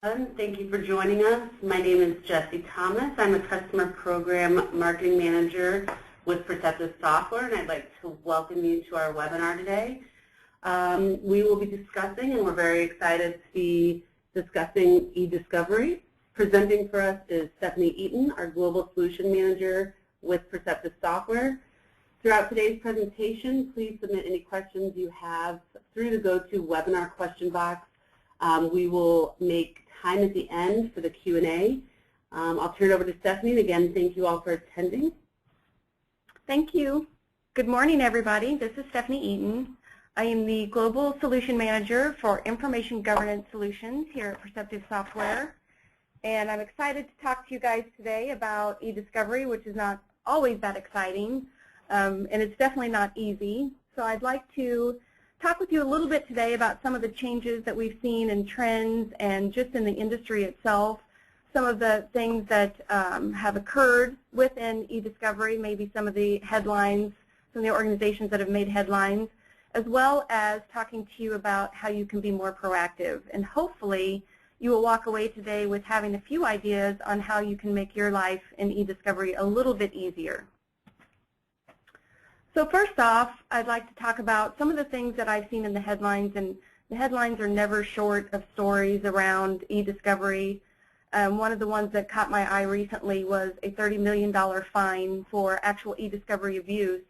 Thank you for joining us. My name is Jessie Thomas. I'm a Customer Program Marketing Manager with Perceptive Software, and I'd like to welcome you to our webinar today. We will be discussing, and we're very excited to be discussing eDiscovery. Presenting for us is Stephanie Eaton, our Global Solution Manager with Perceptive Software. Throughout today's presentation, please submit any questions you have through the GoToWebinar question box. We will make time at the end for the Q&A. I'll turn it over to Stephanie, and again, thank you all for attending. Thank you. Good morning, everybody. This is Stephanie Eaton. I am the Global Solution Manager for Information Governance Solutions here at Perceptive Software. And I'm excited to talk to you guys today about eDiscovery, which is not always that exciting, and it's definitely not easy. So I'd like to talk with you a little bit today about some of the changes that we've seen in trends and just in the industry itself, some of the things that have occurred within eDiscovery, maybe some of the headlines, some of the organizations that have made headlines, as well as talking to you about how you can be more proactive. And hopefully you will walk away today with having a few ideas on how you can make your life in eDiscovery a little bit easier. So first off, I'd like to talk about some of the things that I've seen in the headlines, and the headlines are never short of stories around eDiscovery. One of the ones that caught my eye recently was a $30 million fine for actual eDiscovery abuse.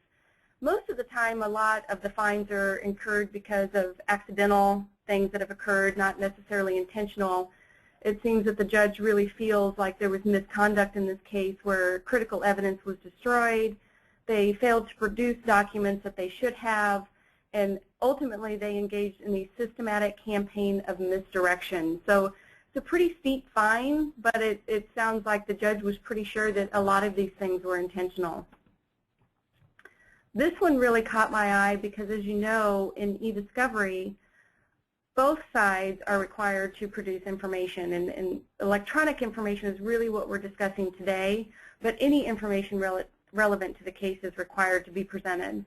Most of the time, a lot of the fines are incurred because of accidental things that have occurred, not necessarily intentional. It seems that the judge really feels like there was misconduct in this case where critical evidence was destroyed. They failed to produce documents that they should have, and ultimately they engaged in a systematic campaign of misdirection. So it's a pretty steep fine, but it sounds like the judge was pretty sure that a lot of these things were intentional. This one really caught my eye because, as you know, in eDiscovery, both sides are required to produce information, and electronic information is really what we're discussing today, but any information relevant to the case is required to be presented.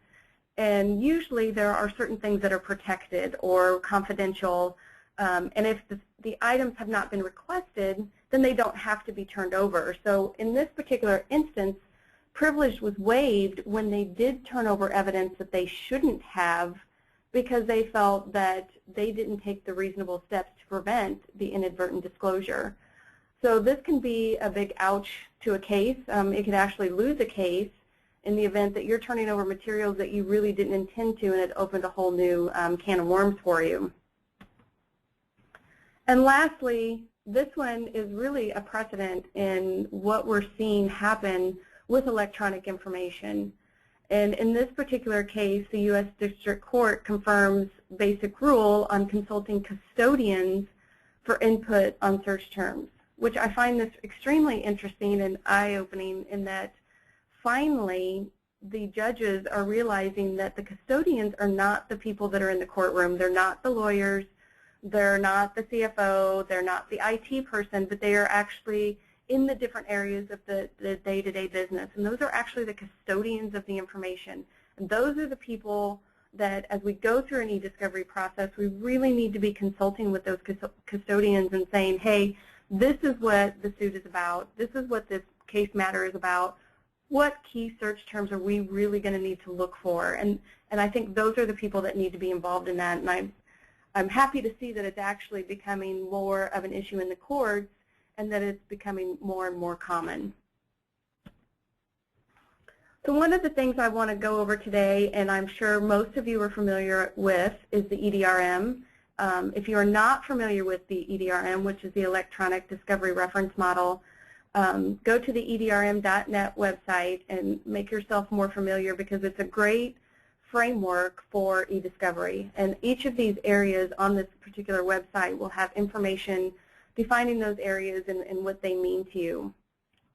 And usually there are certain things that are protected or confidential, and if the items have not been requested, then they don't have to be turned over. So in this particular instance, privilege was waived when they did turn over evidence that they shouldn't have because they felt that they didn't take the reasonable steps to prevent the inadvertent disclosure. So this can be a big ouch to a case. It can actually lose a case in the event that you're turning over materials that you really didn't intend to, and it opened a whole new can of worms for you. And lastly, this one is really a precedent in what we're seeing happen with electronic information. And in this particular case, the U.S. District Court confirms basic rule on consulting custodians for input on search terms, which I find this extremely interesting and eye-opening in that finally the judges are realizing that the custodians are not the people that are in the courtroom. They're not the lawyers, they're not the CFO, they're not the IT person, but they are actually in the different areas of the day-to-day business. And those are actually the custodians of the information. And those are the people that as we go through an eDiscovery process, we really need to be consulting with those custodians and saying, hey, this is what the suit is about. This is what this case matter is about. What key search terms are we really going to need to look for? And I think those are the people that need to be involved in that. And I'm happy to see that it's actually becoming more of an issue in the courts and that it's becoming more and more common. So one of the things I want to go over today, and I'm sure most of you are familiar with, is the EDRM. If you are not familiar with the EDRM, which is the Electronic Discovery Reference Model, go to the EDRM.net website and make yourself more familiar because it's a great framework for eDiscovery. And each of these areas on this particular website will have information defining those areas and what they mean to you.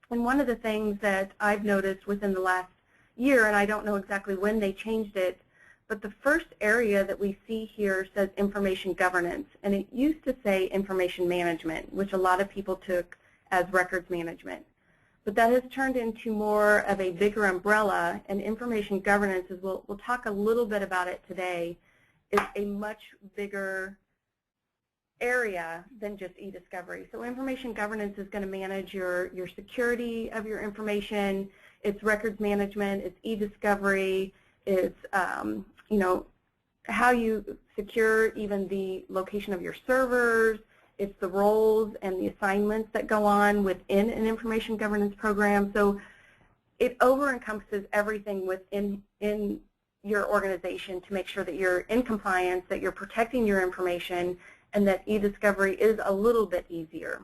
And one of the things that I've noticed within the last year, and I don't know exactly when they changed it, but the first area that we see here says information governance, and it used to say information management, which a lot of people took as records management. But that has turned into more of a bigger umbrella, and information governance, as we'll talk a little bit about it today, is a much bigger area than just eDiscovery. So information governance is going to manage your security of your information, it's records management, it's eDiscovery, it's you know, how you secure even the location of your servers, it's the roles and the assignments that go on within an information governance program. So it over-encompasses everything within your organization to make sure that you're in compliance, that you're protecting your information, and that eDiscovery is a little bit easier.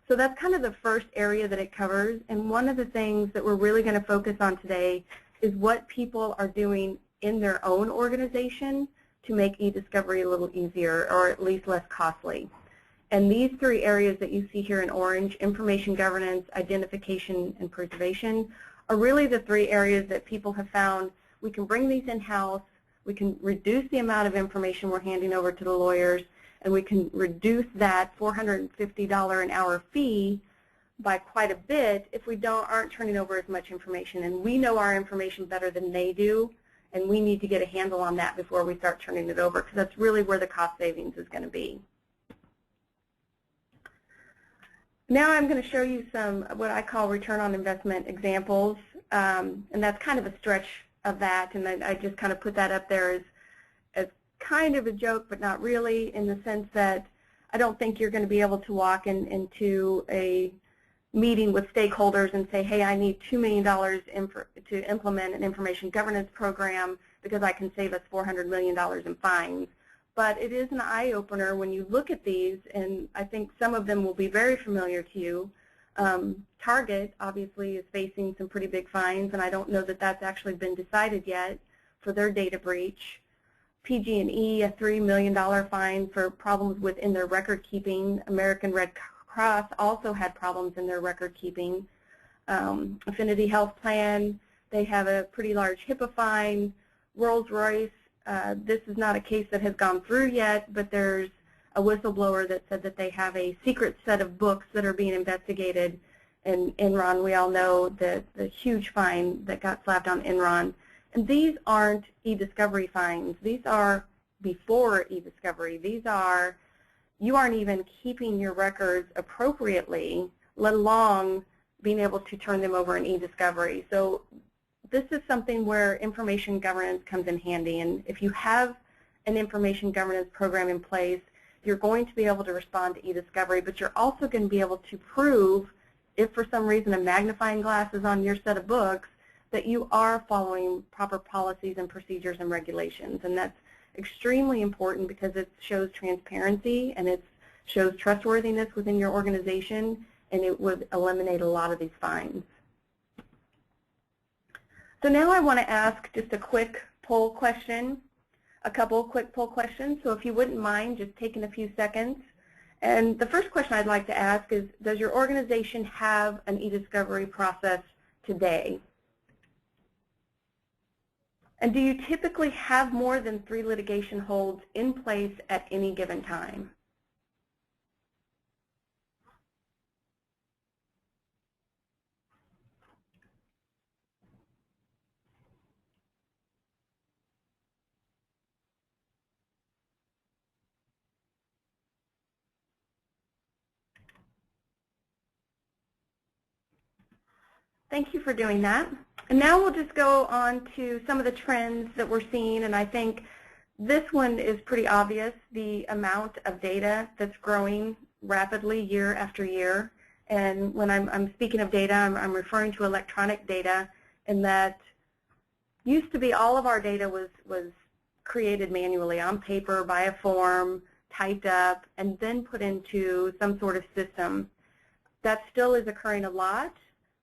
So that's kind of the first area that it covers, and one of the things that we're really going to focus on today is what people are doing in their own organization to make eDiscovery a little easier, or at least less costly. And these three areas that you see here in orange, information governance, identification, and preservation, are really the three areas that people have found we can bring these in-house, we can reduce the amount of information we're handing over to the lawyers, and we can reduce that $450 an hour fee by quite a bit if we aren't turning over as much information. And we know our information better than they do, and we need to get a handle on that before we start turning it over, because that's really where the cost savings is going to be. Now I'm going to show you some what I call return on investment examples, and that's kind of a stretch of that, and I just kind of put that up there as kind of a joke, but not really, in the sense that I don't think you're going to be able to walk into a meeting with stakeholders and say, hey, I need $2 million to implement an information governance program because I can save us $400 million in fines. But it is an eye-opener when you look at these, and I think some of them will be very familiar to you. Target, obviously, is facing some pretty big fines, and I don't know that that's actually been decided yet for their data breach. PG&E, a $3 million fine for problems within their record keeping. American Red Cross also had problems in their record keeping. Affinity Health Plan, they have a pretty large HIPAA fine. Rolls-Royce, this is not a case that has gone through yet, but there's a whistleblower that said that they have a secret set of books that are being investigated. And Enron, we all know the huge fine that got slapped on Enron. And these aren't eDiscovery fines. These are before eDiscovery. These are, you aren't even keeping your records appropriately, let alone being able to turn them over in eDiscovery. So this is something where information governance comes in handy. And if you have an information governance program in place, you're going to be able to respond to eDiscovery, but you're also going to be able to prove, if for some reason a magnifying glass is on your set of books, that you are following proper policies and procedures and regulations. And that's extremely important because it shows transparency and it shows trustworthiness within your organization, and it would eliminate a lot of these fines. So now I want to ask just a quick poll question, a couple quick poll questions. So if you wouldn't mind just taking a few seconds. And the first question I'd like to ask is, does your organization have an eDiscovery process today? And do you typically have more than 3 litigation holds in place at any given time? Thank you for doing that. And now we'll just go on to some of the trends that we're seeing, and I think this one is pretty obvious, the amount of data that's growing rapidly year after year. And when I'm speaking of data, I'm referring to electronic data, in that used to be all of our data was created manually on paper by a form, typed up, and then put into some sort of system. That still is occurring a lot,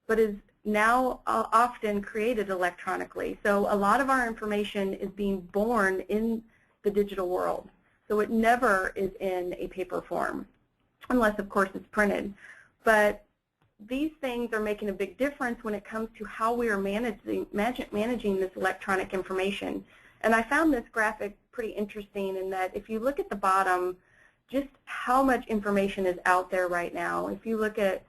but is now often created electronically. So a lot of our information is being born in the digital world. So it never is in a paper form, unless of course it's printed. But these things are making a big difference when it comes to how we are managing this electronic information. And I found this graphic pretty interesting in that if you look at the bottom, just how much information is out there right now. If you look at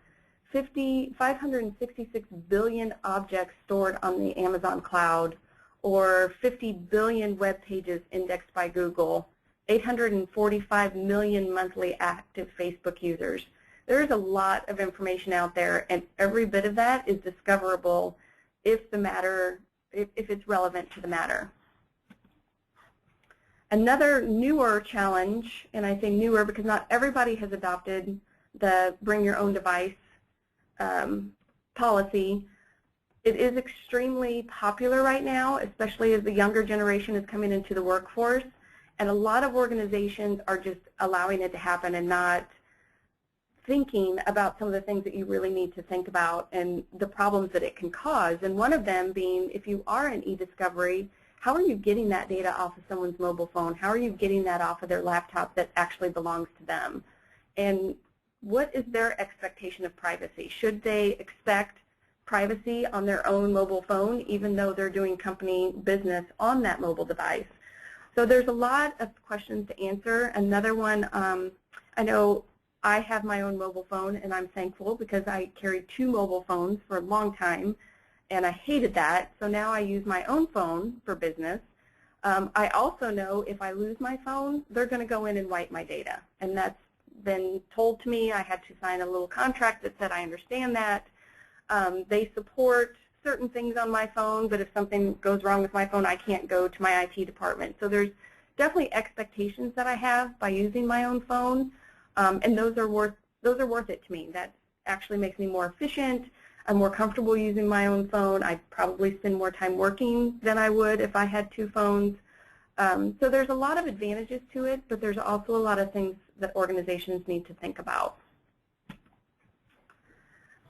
566 billion objects stored on the Amazon cloud, or 50 billion web pages indexed by Google, 845 million monthly active Facebook users. There is a lot of information out there, and every bit of that is discoverable if it's relevant to the matter. Another newer challenge, and I say newer because not everybody has adopted the bring your own device policy. It is extremely popular right now, especially as the younger generation is coming into the workforce, and a lot of organizations are just allowing it to happen and not thinking about some of the things that you really need to think about and the problems that it can cause. And one of them being, if you are in eDiscovery, how are you getting that data off of someone's mobile phone? How are you getting that off of their laptop that actually belongs to them? And what is their expectation of privacy? Should they expect privacy on their own mobile phone even though they're doing company business on that mobile device? So there's a lot of questions to answer. Another one, I know I have my own mobile phone, and I'm thankful because I carried 2 mobile phones for a long time, and I hated that. So now I use my own phone for business. I also know if I lose my phone, they're going to go in and wipe my data, and that's been told to me. I had to sign a little contract that said I understand that. They support certain things on my phone, but if something goes wrong with my phone, I can't go to my IT department. So there's definitely expectations that I have by using my own phone. And those are worth it to me. That actually makes me more efficient. I'm more comfortable using my own phone. I probably spend more time working than I would if I had 2 phones. So there's a lot of advantages to it, but there's also a lot of things that organizations need to think about.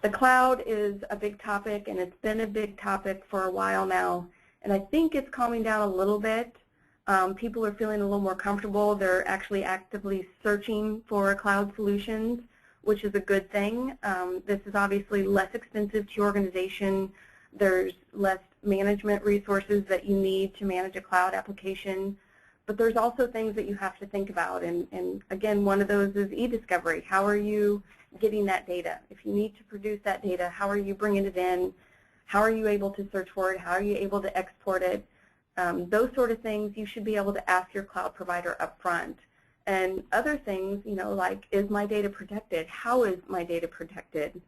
The cloud is a big topic, and it's been a big topic for a while now. And I think it's calming down a little bit. People are feeling a little more comfortable. They're actually actively searching for cloud solutions, which is a good thing. This is obviously less expensive to your organization. There's less management resources that you need to manage a cloud application. But there's also things that you have to think about. And again, one of those is eDiscovery. How are you getting that data? If you need to produce that data, how are you bringing it in? How are you able to search for it? How are you able to export it? Those sort of things you should be able to ask your cloud provider up front. And other things, like, is my data protected? How is my data protected?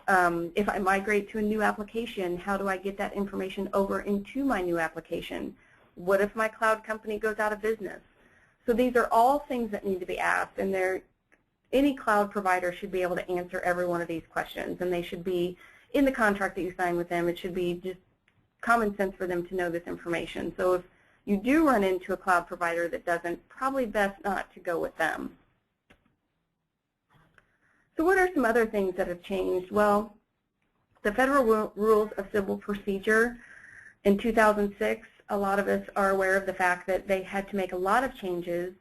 If I migrate to a new application, how do I get that information over into my new application? What if my cloud company goes out of business? So these are all things that need to be asked, and any cloud provider should be able to answer every one of these questions, and they should be in the contract that you sign with them. It should be just common sense for them to know this information. So if you do run into a cloud provider that doesn't, probably best not to go with them. So what are some other things that have changed? Well, the Federal Rules of Civil Procedure in 2006, a lot of us are aware of the fact that they had to make a lot of changes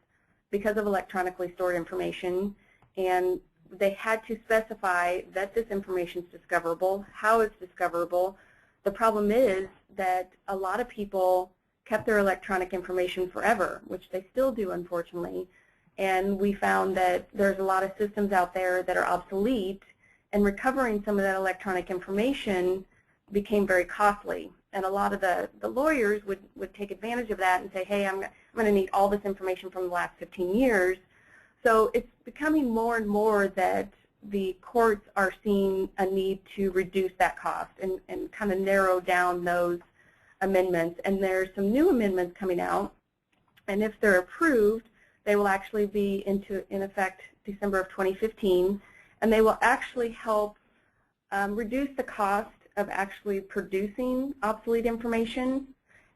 because of electronically stored information, and they had to specify that this information is discoverable, how it's discoverable. The problem is that a lot of people kept their electronic information forever, which they still do, unfortunately. And we found that there's a lot of systems out there that are obsolete, and recovering some of that electronic information became very costly. And a lot of the lawyers would take advantage of that and say, hey, I'm going to need all this information from the last 15 years. So it's becoming more and more that the courts are seeing a need to reduce that cost and kind of narrow down those amendments. And there's some new amendments coming out, and if they're approved, they will actually be in effect December of 2015, and they will actually help reduce the cost of actually producing obsolete information.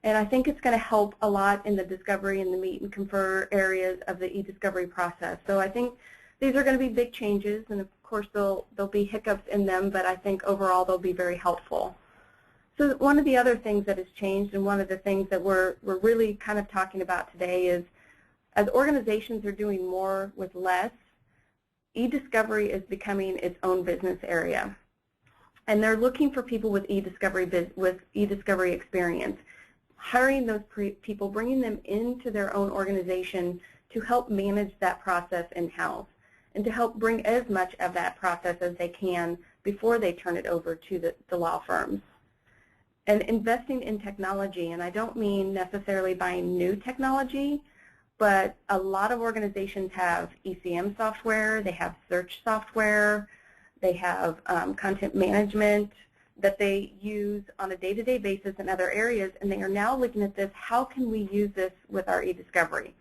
And I think it's going to help a lot in the discovery and the meet and confer areas of the eDiscovery process. So I think these are going to be big changes, and of course there'll be hiccups in them, but I think overall they'll be very helpful. So one of the other things that has changed, and one of the things that we're really kind of talking about today, is as organizations are doing more with less, eDiscovery is becoming its own business area. And they're looking for people with eDiscovery experience, hiring those people, bringing them into their own organization to help manage that process in-house, and to help bring as much of that process as they can before they turn it over to the law firms. And investing in technology, and I don't mean necessarily buying new technology, but a lot of organizations have ECM software, they have search software, they have content management that they use on a day-to-day basis in other areas, and they are now looking at this, how can we use this with our eDiscovery?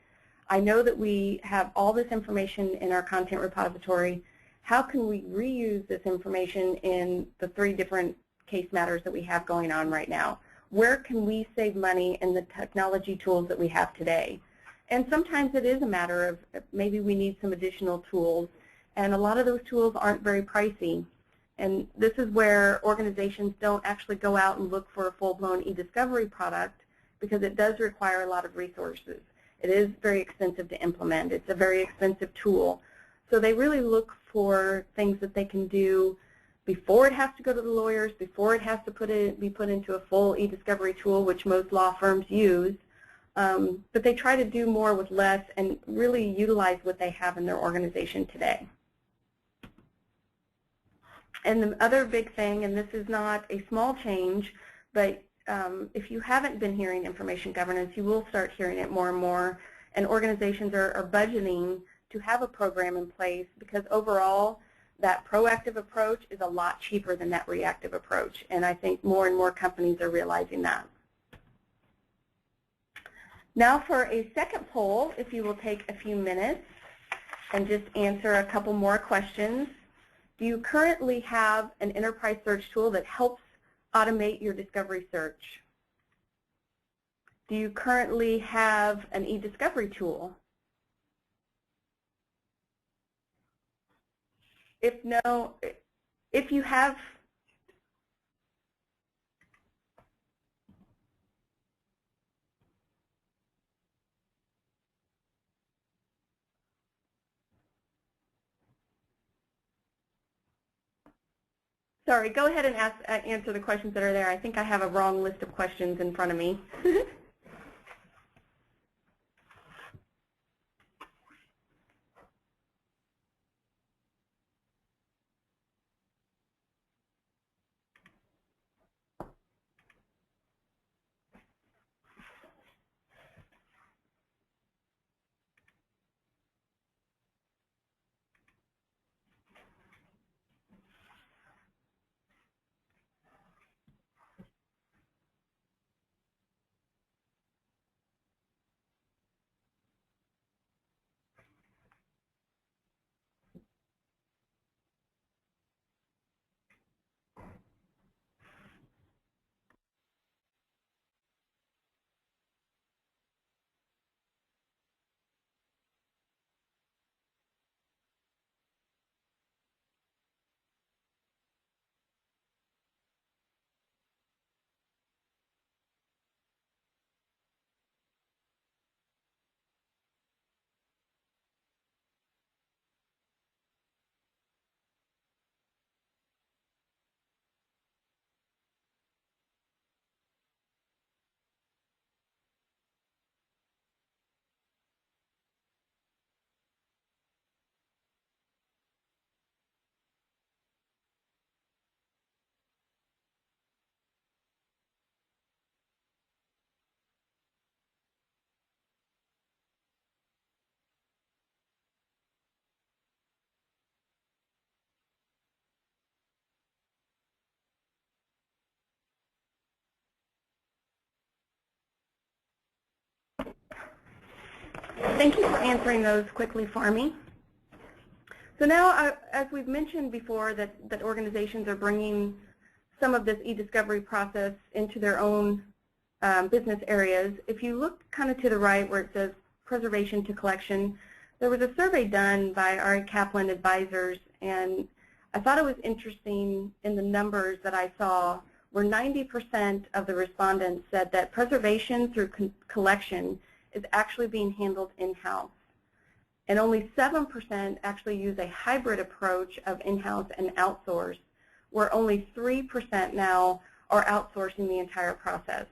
I know that we have all this information in our content repository. How can we reuse this information in the 3 different case matters that we have going on right now? Where can we save money in the technology tools that we have today? And sometimes it is a matter of maybe we need some additional tools, and a lot of those tools aren't very pricey. And this is where organizations don't actually go out and look for a full-blown eDiscovery product, because it does require a lot of resources. It is very expensive to implement. It's a very expensive tool. So they really look for things that they can do before it has to go to the lawyers, before it has to be put into a full eDiscovery tool, which most law firms use. But they try to do more with less and really utilize what they have in their organization today. And the other big thing, and this is not a small change, but if you haven't been hearing information governance, you will start hearing it more and more. And organizations are budgeting to have a program in place, because overall, that proactive approach is a lot cheaper than that reactive approach. And I think more and more companies are realizing that. Now for a second poll, if you will take a few minutes and just answer a couple more questions. Do you currently have an enterprise search tool that helps automate your discovery search? Do you currently have an eDiscovery tool? If no, if you have, sorry, go ahead and answer the questions that are there. I think I have a wrong list of questions in front of me. Thank you for answering those quickly for me. So now, as we've mentioned before, that organizations are bringing some of this eDiscovery process into their own business areas. If you look kind of to the right where it says preservation to collection, there was a survey done by Ari Kaplan Advisors, and I thought it was interesting in the numbers that I saw where 90% of the respondents said that preservation through collection is actually being handled in-house. And only 7% actually use a hybrid approach of in-house and outsource, where only 3% now are outsourcing the entire process.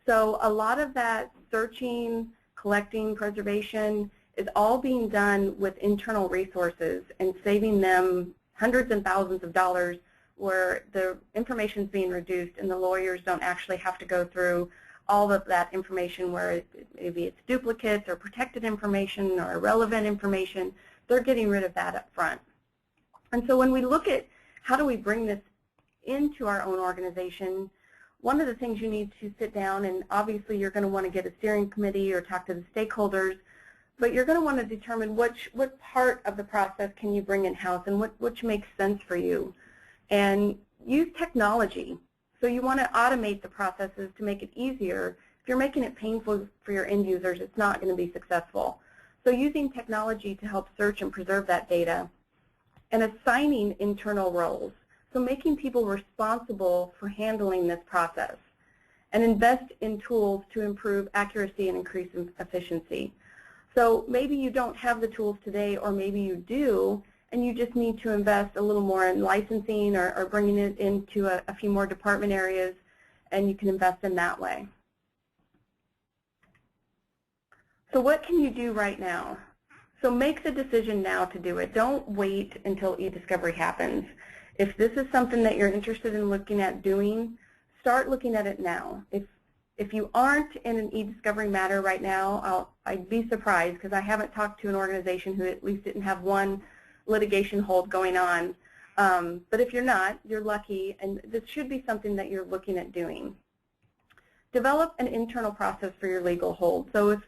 So a lot of that searching, collecting, preservation is all being done with internal resources and saving them hundreds and thousands of dollars, where the information is being reduced and the lawyers don't actually have to go through all of that information where maybe it's duplicates or protected information or irrelevant information. They're getting rid of that up front. And so when we look at how do we bring this into our own organization, one of the things you need to sit down, and obviously you're going to want to get a steering committee or talk to the stakeholders, but you're going to want to determine what part of the process can you bring in-house and which makes sense for you. And use technology. So you want to automate the processes to make it easier. If you're making it painful for your end users, it's not going to be successful. So using technology to help search and preserve that data, and assigning internal roles. So making people responsible for handling this process, and invest in tools to improve accuracy and increase efficiency. So maybe you don't have the tools today, or maybe you do, and you just need to invest a little more in licensing or bringing it into a few more department areas, and you can invest in that way. So what can you do right now? So make the decision now to do it. Don't wait until eDiscovery happens. If this is something that you're interested in looking at doing, start looking at it now. If you aren't in an eDiscovery matter right now, I'd be surprised, because I haven't talked to an organization who at least didn't have one litigation hold going on. But if you're not, you're lucky, and this should be something that you're looking at doing. Develop an internal process for your legal hold. So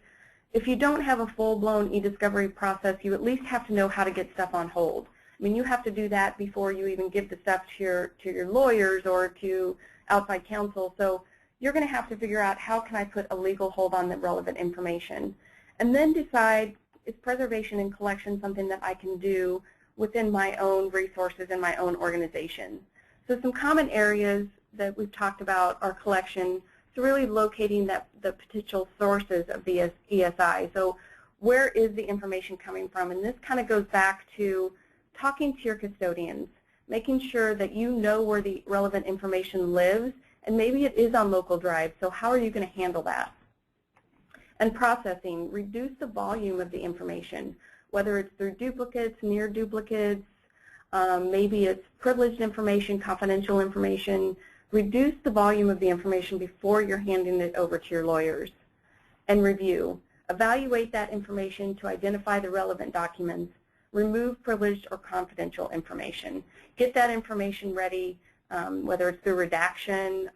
if you don't have a full-blown eDiscovery process, you at least have to know how to get stuff on hold. I mean, you have to do that before you even give the stuff to your lawyers or to outside counsel. So you're going to have to figure out, how can I put a legal hold on the relevant information? And then decide, is preservation and collection something that I can do within my own resources and my own organization? So some common areas that we've talked about are collection. So really locating the potential sources of the ESI. So where is the information coming from? And this kind of goes back to talking to your custodians, making sure that you know where the relevant information lives, and maybe it is on local drive. So how are you going to handle that? And processing, reduce the volume of the information, whether it's through duplicates, near duplicates, maybe it's privileged information, confidential information. Reduce the volume of the information before you're handing it over to your lawyers. And review. Evaluate that information to identify the relevant documents. Remove privileged or confidential information. Get that information ready, whether it's through redaction,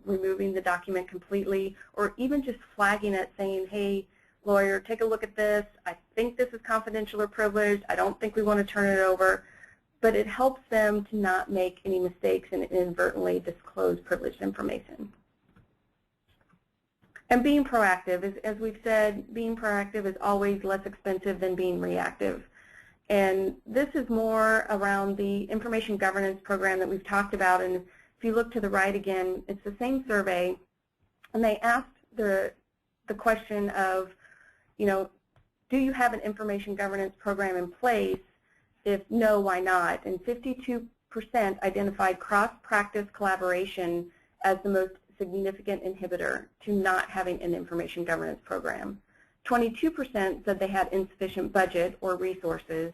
removing the document completely, or even just flagging it, saying, hey, lawyer, take a look at this. I think this is confidential or privileged. I don't think we want to turn it over. But it helps them to not make any mistakes and inadvertently disclose privileged information. And being proactive, as we've said, being proactive is always less expensive than being reactive. And this is more around the information governance program that we've talked about. And if you look to the right again, it's the same survey. And they asked the question of, do you have an information governance program in place? If no, why not? And 52% identified cross-practice collaboration as the most significant inhibitor to not having an information governance program. 22% said they had insufficient budget or resources,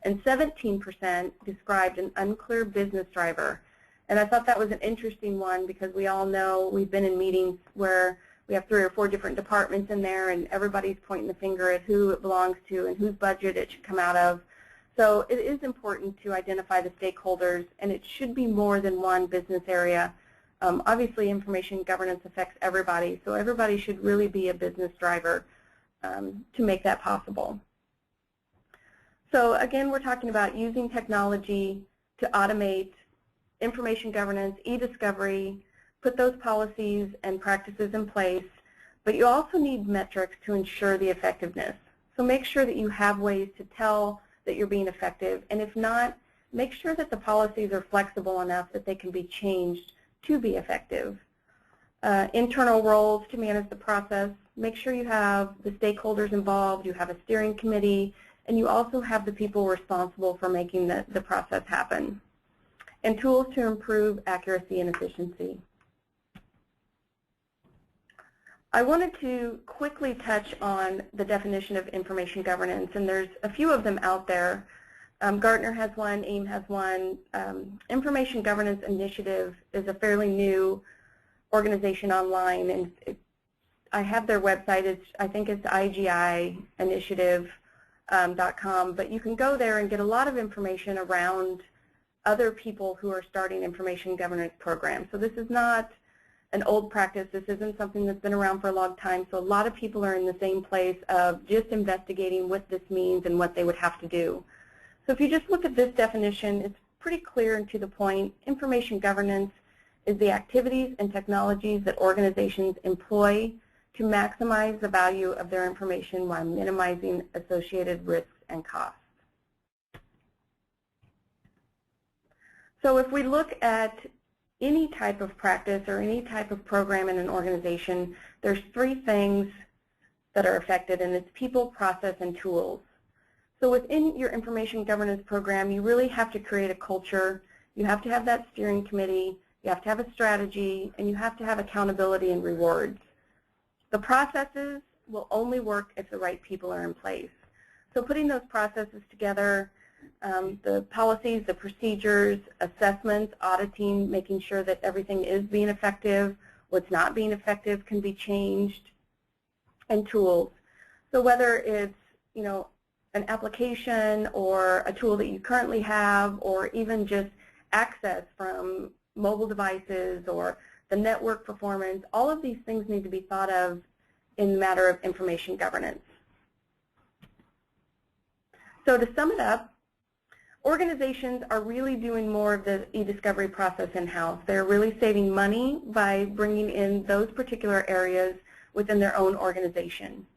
and 17% described an unclear business driver. And I thought that was an interesting one, because we all know we've been in meetings where we have 3 or 4 different departments in there, and everybody's pointing the finger at who it belongs to and whose budget it should come out of. So it is important to identify the stakeholders, and it should be more than one business area. Obviously, information governance affects everybody, so everybody should really be a business driver to make that possible. So again, we're talking about using technology to automate information governance, eDiscovery, put those policies and practices in place, but you also need metrics to ensure the effectiveness. So make sure that you have ways to tell that you're being effective, and if not, make sure that the policies are flexible enough that they can be changed to be effective. Internal roles to manage the process. Make sure you have the stakeholders involved, you have a steering committee, and you also have the people responsible for making the process happen. And tools to improve accuracy and efficiency. I wanted to quickly touch on the definition of information governance, and there's a few of them out there. Gartner has one, AIM has one. Information Governance Initiative is a fairly new organization online, and I have their website. I think it's igiinitiative.com, but you can go there and get a lot of information around other people who are starting information governance programs. So this is not an old practice. This isn't something that's been around for a long time. So a lot of people are in the same place of just investigating what this means and what they would have to do. So if you just look at this definition, it's pretty clear and to the point. Information governance is the activities and technologies that organizations employ to maximize the value of their information while minimizing associated risks and costs. So if we look at any type of practice or any type of program in an organization, there's three things that are affected, and it's people, process, and tools. So within your information governance program, you really have to create a culture. You have to have that steering committee. You have to have a strategy, and you have to have accountability and rewards. The processes will only work if the right people are in place. So putting those processes together, the policies, the procedures, assessments, auditing, making sure that everything is being effective, what's not being effective can be changed, and tools. So whether it's, an application or a tool that you currently have, or even just access from mobile devices or the network performance, all of these things need to be thought of in the matter of information governance. So to sum it up, organizations are really doing more of the eDiscovery process in-house. They're really saving money by bringing in those particular areas within their own organization.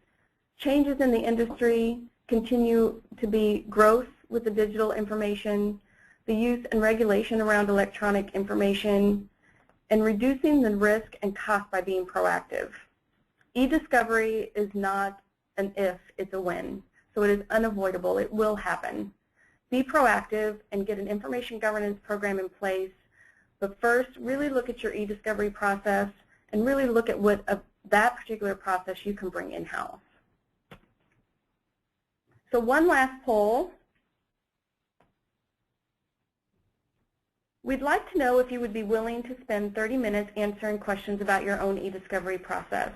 Changes in the industry continue to be growth with the digital information, the use and regulation around electronic information, and reducing the risk and cost by being proactive. eDiscovery is not an if, it's a when. So it is unavoidable. It will happen. Be proactive and get an information governance program in place. But first, really look at your eDiscovery process and really look at what that particular process you can bring in-house. So one last poll. We'd like to know if you would be willing to spend 30 minutes answering questions about your own eDiscovery process.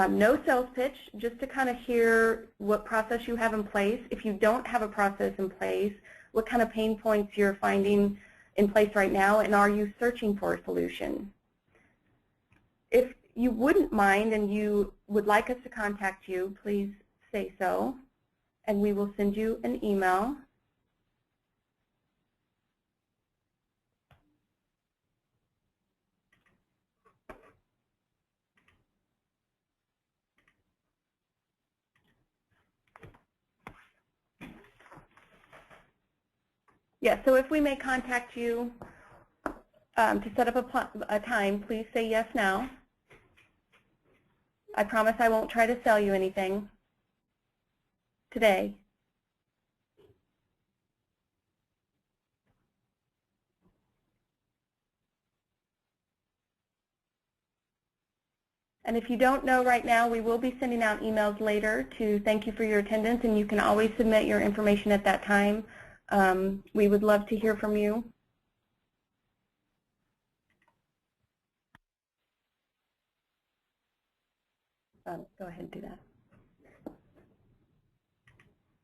No sales pitch, just to kind of hear what process you have in place. If you don't have a process in place, what kind of pain points you're finding in place right now, and are you searching for a solution? If you wouldn't mind and you would like us to contact you, please say so, and we will send you an email. Yeah, so if we may contact you to set up a time, please say yes now. I promise I won't try to sell you anything today. And if you don't know right now, we will be sending out emails later to thank you for your attendance, and you can always submit your information at that time. We would love to hear from you. Go ahead and do that.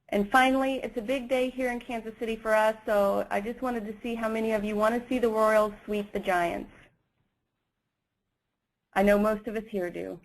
And finally, it's a big day here in Kansas City for us, so I just wanted to see how many of you want to see the Royals sweep the Giants. I know most of us here do.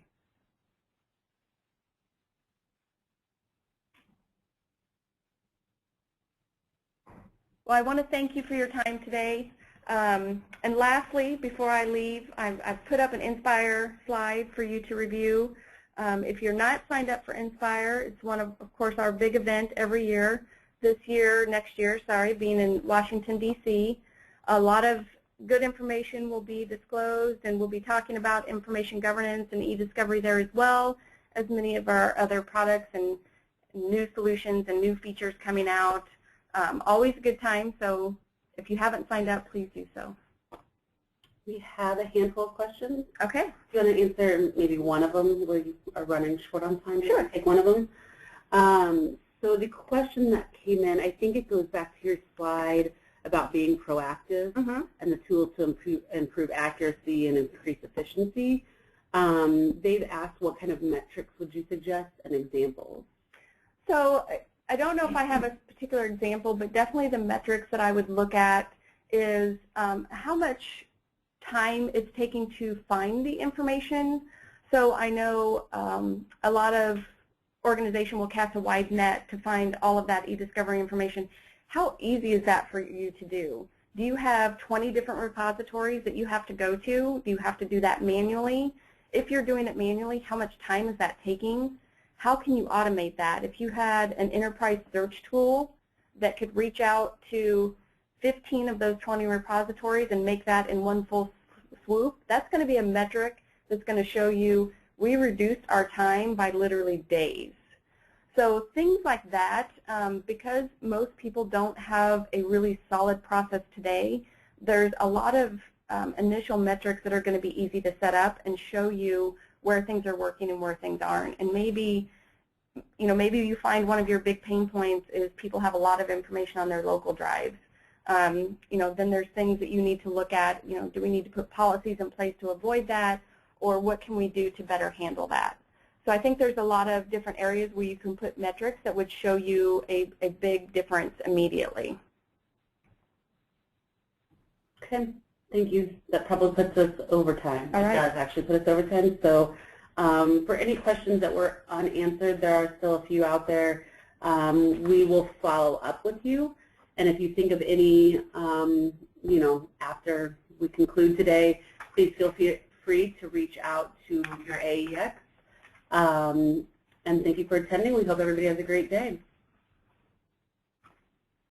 Well, I want to thank you for your time today. And lastly, before I leave, I've put up an Inspire slide for you to review. If you're not signed up for Inspire, it's one of course, our big event every year. Next year, being in Washington, D.C. A lot of good information will be disclosed, and we'll be talking about information governance and eDiscovery there as well as many of our other products and new solutions and new features coming out. Always a good time, so if you haven't signed up, please do so. We have a handful of questions. Okay. Do you want to answer maybe one of them where you are running short on time? Sure. Take one of them. So the question that came in, I think it goes back to your slide about being proactive and the tools to improve accuracy and increase efficiency. They've asked what kind of metrics would you suggest and examples? So I don't know if I have a particular example, but definitely the metrics that I would look at is how much time it's taking to find the information. So I know a lot of organization will cast a wide net to find all of that eDiscovery information. How easy is that for you to do? Do you have 20 different repositories that you have to go to? Do you have to do that manually? If you're doing it manually, how much time is that taking? How can you automate that? If you had an enterprise search tool that could reach out to 15 of those 20 repositories and make that in one full swoop, that's going to be a metric that's going to show you we reduced our time by literally days. So things like that, because most people don't have a really solid process today, there's a lot of initial metrics that are going to be easy to set up and show you where things are working and where things aren't. And maybe, maybe you find one of your big pain points is people have a lot of information on their local drives. Then there's things that you need to look at. Do we need to put policies in place to avoid that, or what can we do to better handle that? So I think there's a lot of different areas where you can put metrics that would show you a big difference immediately. Okay, thank you. That probably puts us over time. All right. It does actually put us over time. So for any questions that were unanswered, there are still a few out there. We will follow up with you. And if you think of any, after we conclude today, please feel free to reach out to your AEX. And thank you for attending. We hope everybody has a great day.